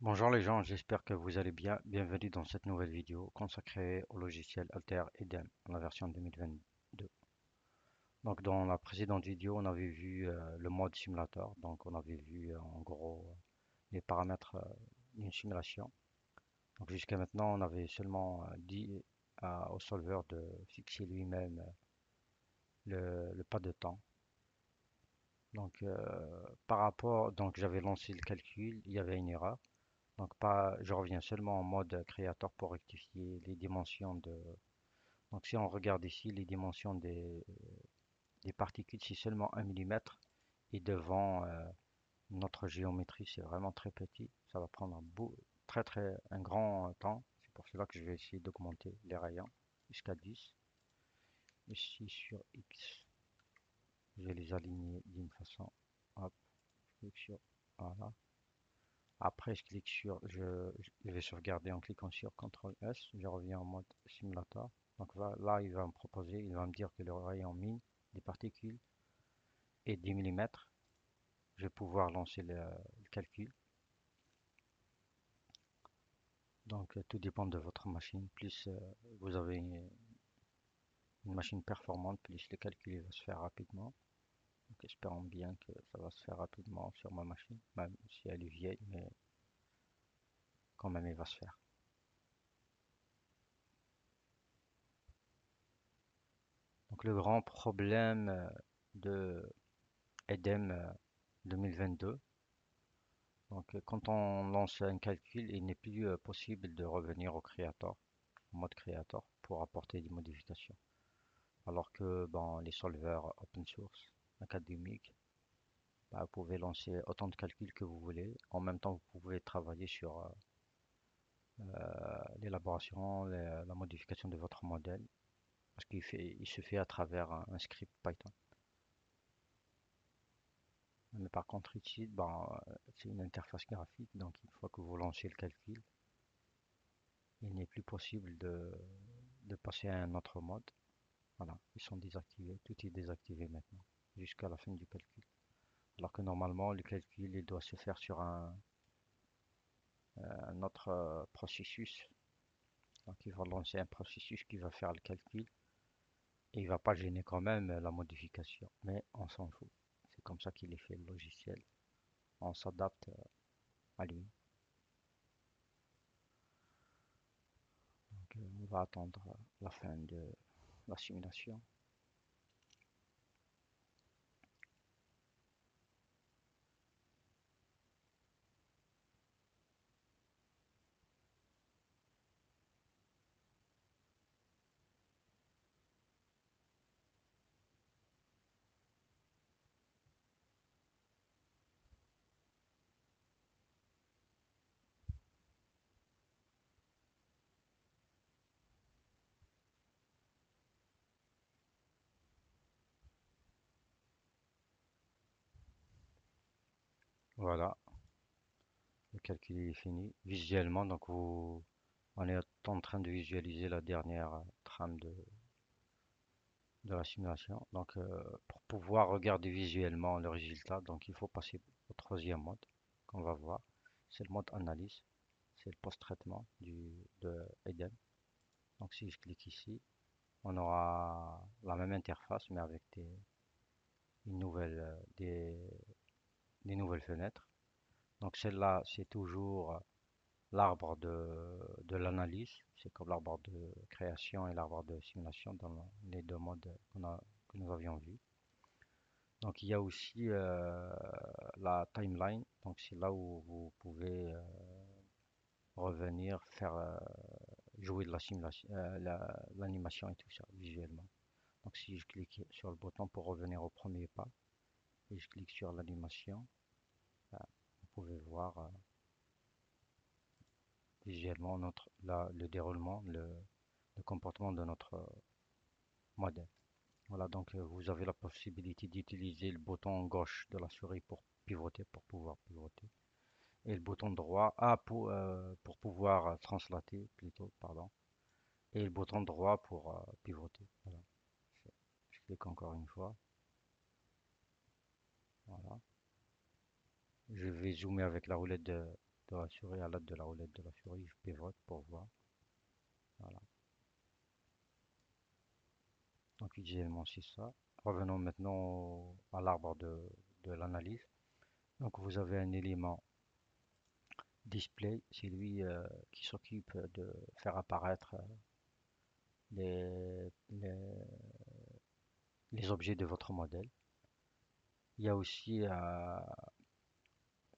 Bonjour les gens, j'espère que vous allez bien. Bienvenue dans cette nouvelle vidéo consacrée au logiciel Alter Eden, la version 2022. Donc dans la précédente vidéo, on avait vu le mode simulator. Donc on avait vu en gros les paramètres d'une simulation. Donc jusqu'à maintenant, on avait seulement dit au solver de fixer lui-même le pas de temps. Donc par rapport, donc j'avais lancé le calcul, il y avait une erreur. Donc pas, je reviens seulement en mode créateur pour rectifier les dimensions de. Donc si on regarde ici les dimensions des particules, c'est seulement 1 mm et devant notre géométrie, c'est vraiment très petit. Ça va prendre un grand temps. C'est pour cela que je vais essayer d'augmenter les rayons jusqu'à 10. Ici sur X, je vais les aligner d'une façon. Hop, je clique sur. Voilà. Après, je vais sauvegarder en cliquant sur CTRL S. Je reviens en mode simulator. Donc là, il va me proposer, il va me dire que le rayon mine des particules est 10 mm. Je vais pouvoir lancer le calcul. Donc tout dépend de votre machine. Plus vous avez une machine performante, plus le calcul va se faire rapidement. Donc espérons bien que ça va se faire rapidement sur ma machine, même si elle est vieille, mais quand même il va se faire. Donc le grand problème de EDEM 2022. Donc, quand on lance un calcul, il n'est plus possible de revenir au créateur, au mode créateur, pour apporter des modifications. Alors que bon, les solvers open source, académiques, bah, vous pouvez lancer autant de calculs que vous voulez. En même temps, vous pouvez travailler sur l'élaboration, la modification de votre modèle, parce il se fait à travers un script Python. Mais par contre, ici, bon, c'est une interface graphique, donc une fois que vous lancez le calcul, il n'est plus possible de passer à un autre mode. Voilà, ils sont désactivés, tout est désactivé maintenant, jusqu'à la fin du calcul. Alors que normalement, le calcul il doit se faire sur un autre processus. Donc il va lancer un processus qui va faire le calcul et il va pas gêner quand même la modification. Mais on s'en fout. C'est comme ça qu'il est fait le logiciel. On s'adapte à lui. Donc on va attendre la fin de la simulation. Voilà, le calcul est fini. Visuellement, donc on est en train de visualiser la dernière trame de la simulation. Donc, pour pouvoir regarder visuellement le résultat, donc il faut passer au troisième mode qu'on va voir. C'est le mode analyse, c'est le post-traitement de Eden. Donc, si je clique ici, on aura la même interface, mais avec une nouvelle, des nouvelles fenêtres. Donc, celle-là, c'est toujours l'arbre de l'analyse. C'est comme l'arbre de création et l'arbre de simulation dans les deux modes que nous avions vus. Donc il y a aussi la timeline. Donc c'est là où vous pouvez revenir, faire jouer de la simulation, l'animation et tout ça visuellement. Donc si je clique sur le bouton pour revenir au premier pas et je clique sur l'animation, vous pouvez voir visuellement le déroulement, le comportement de notre modèle. Voilà, donc vous avez la possibilité d'utiliser le bouton gauche de la souris pour pivoter, pour pouvoir pivoter. Et le bouton droit pour pouvoir translater plutôt, pardon. Et le bouton droit pour pivoter. Voilà. Je clique encore une fois. Voilà. Je vais zoomer avec la roulette de de la souris, à l'aide de la roulette de la souris, je pivote pour voir. Voilà. Donc visuellement c'est ça. Revenons maintenant à l'arbre de l'analyse. Donc vous avez un élément display, c'est lui qui s'occupe de faire apparaître les objets de votre modèle. Il y a aussi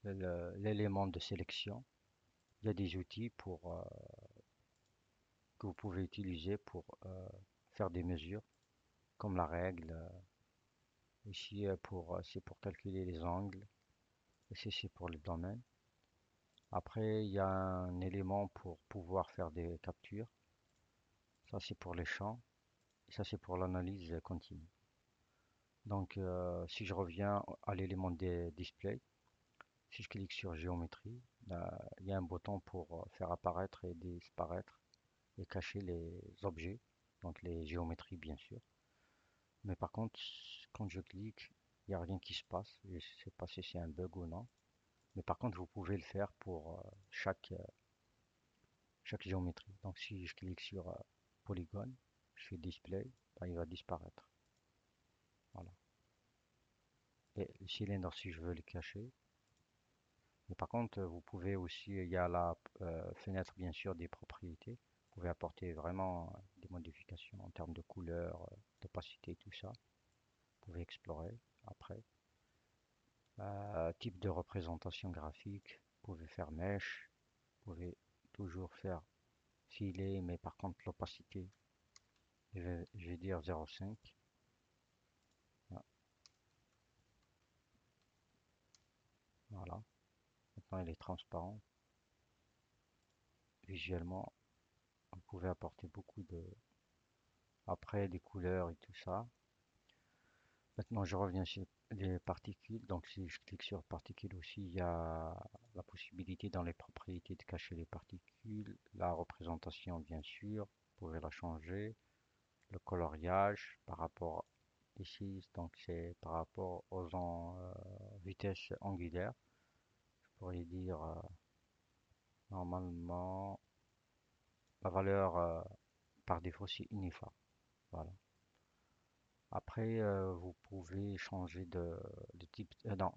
l'élément de sélection. Il y a des outils que vous pouvez utiliser pour faire des mesures, comme la règle. Ici, c'est pour calculer les angles. Ici, c'est pour le domaine. Après, il y a un élément pour pouvoir faire des captures. Ça, c'est pour les champs. Et ça, c'est pour l'analyse continue. Donc, si je reviens à l'élément des display, si je clique sur géométrie, il y a un bouton pour faire apparaître et disparaître et cacher les objets, donc les géométries bien sûr. Mais par contre, quand je clique, il n'y a rien qui se passe. Je ne sais pas si c'est un bug ou non. Mais par contre, vous pouvez le faire pour chaque géométrie. Donc si je clique sur polygone, je fais display, ben, il va disparaître. Voilà. Et le cylindre, si je veux le cacher. Mais par contre, vous pouvez aussi, il y a la fenêtre bien sûr des propriétés. Vous pouvez apporter vraiment des modifications en termes de couleur, d'opacité, tout ça. Vous pouvez explorer après. Type de représentation graphique, vous pouvez faire mesh, vous pouvez toujours faire filet, mais par contre l'opacité, je vais dire 0,5. Voilà, maintenant il est transparent. Visuellement, vous pouvez apporter beaucoup de, après des couleurs et tout ça. Maintenant je reviens sur les particules, donc si je clique sur particules aussi, il y a la possibilité dans les propriétés de cacher les particules, la représentation bien sûr, vous pouvez la changer, le coloriage par rapport ici, donc c'est par rapport vitesse angulaire. Je pourrais dire normalement la valeur par défaut c'est uniforme. Voilà. Après, vous pouvez changer de type, non,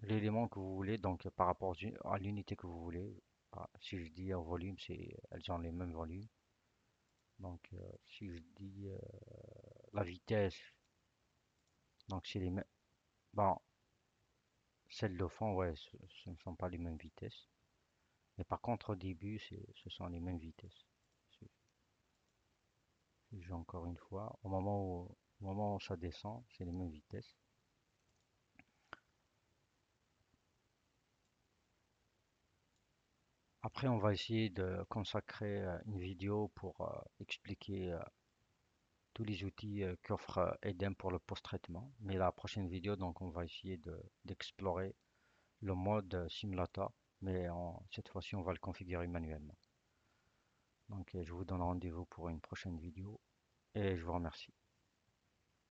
l'élément que vous voulez, donc par rapport à l'unité que vous voulez. Ah, si je dis en volume, elles ont les mêmes volumes. Donc, si je dis la vitesse, donc c'est les mêmes. Bon, celles de fond, ouais, ce ne sont pas les mêmes vitesses. Mais par contre, au début, ce sont les mêmes vitesses. Si je joue encore une fois, au moment où ça descend, c'est les mêmes vitesses. Après, on va essayer de consacrer une vidéo pour expliquer tous les outils qu'offre Eden pour le post-traitement. Mais la prochaine vidéo, donc, on va essayer d'explorer le mode simulator, mais cette fois-ci, on va le configurer manuellement. Donc, je vous donne rendez-vous pour une prochaine vidéo et je vous remercie.